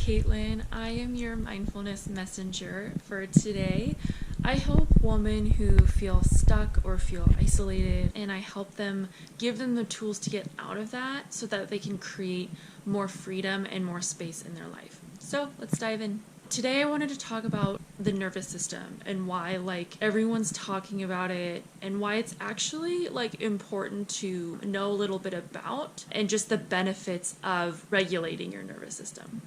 Caitlin. I am your mindfulness messenger for today. I help women who feel stuck or feel isolated, and I help them, give them the tools to get out of that so that they can create more freedom and more space in their life. So let's dive in. Today I wanted to talk about the nervous system and why everyone's talking about it and why it's actually important to know a little bit about and just the benefits of regulating your nervous system.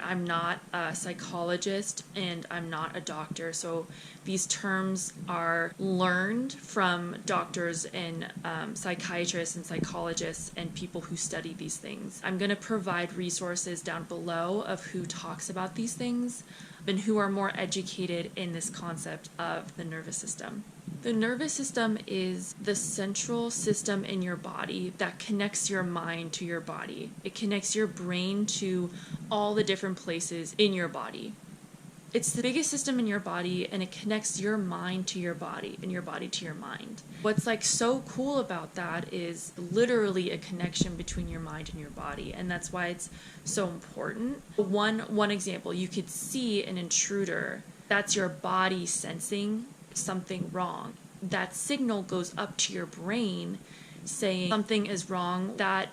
I'm not a psychologist and I'm not a doctor, so these terms are learned from doctors and psychiatrists and psychologists and people who study these things. I'm going to provide resources down below of who talks about these things and who are more educated in this concept of the nervous system. The nervous system is the central system in your body that connects your mind to your body. It connects your brain to all the different places in your body. It's the biggest system in your body, and it connects your mind to your body and your body to your mind. What's so cool about that is literally a connection between your mind and your body, and that's why it's so important. One example, you could see an intruder. That's your body sensing something wrong. That signal goes up to your brain saying something is wrong. That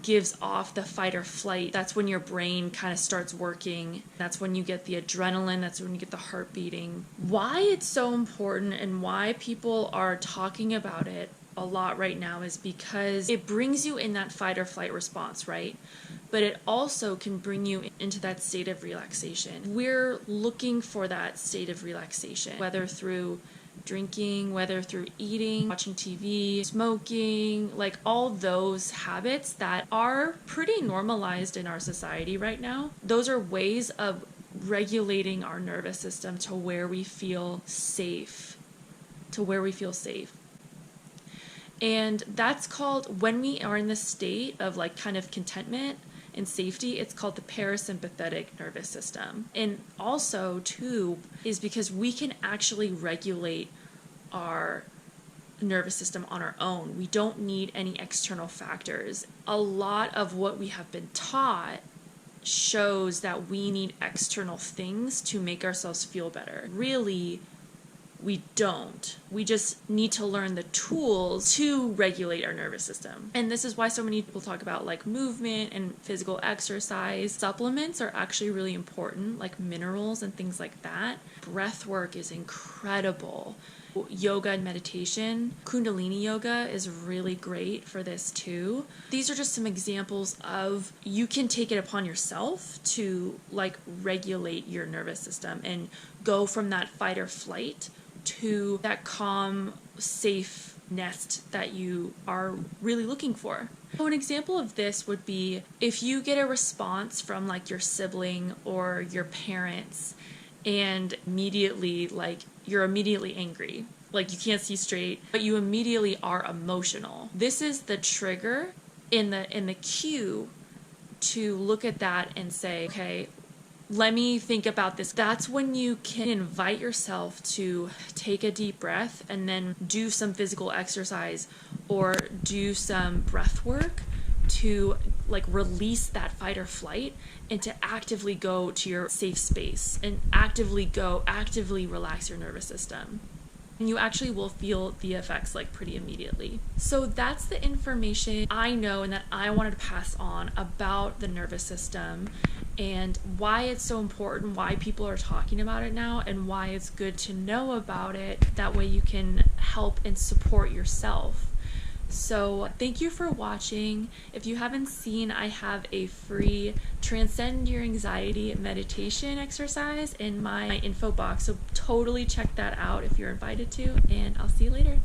gives off the fight or flight. That's when your brain kind of starts working. That's when you get the adrenaline. That's when you get the heart beating. Why it's so important and why people are talking about it a lot right now is because it brings you in that fight or flight response, right? But it also can bring you into that state of relaxation. We're looking for that state of relaxation, whether through drinking, whether through eating, watching TV, smoking, all those habits that are pretty normalized in our society right now. Those are ways of regulating our nervous system to where we feel safe, And that's called, when we are in this state of kind of contentment and safety, it's called the parasympathetic nervous system. And also too is because we can actually regulate our nervous system on our own. We don't need any external factors. A lot of what we have been taught shows that we need external things to make ourselves feel better. Really, we don't. We just need to learn the tools to regulate our nervous system. And this is why so many people talk about movement and physical exercise. Supplements are actually really important, like minerals and things like that. Breath work is incredible. Yoga and meditation. Kundalini yoga is really great for this too. These are just some examples of you can take it upon yourself to regulate your nervous system and go from that fight or flight to that calm, safe nest that you are really looking for. So an example of this would be if you get a response from your sibling or your parents and immediately you're immediately angry, you can't see straight, but you immediately are emotional. This is the trigger in the cue to look at that and say, okay, let me think about this. That's when you can invite yourself to take a deep breath and then do some physical exercise or do some breath work to release that fight or flight and to actively go to your safe space and actively relax your nervous system. And you actually will feel the effects pretty immediately. So that's the information I know and that I wanted to pass on about the nervous system and why it's so important, why people are talking about it now, and why it's good to know about it. That way you can help and support yourself. So thank you for watching. If you haven't seen, I have a free Transcend Your Anxiety meditation exercise in my info box. So totally check that out if you're invited to, and I'll see you later.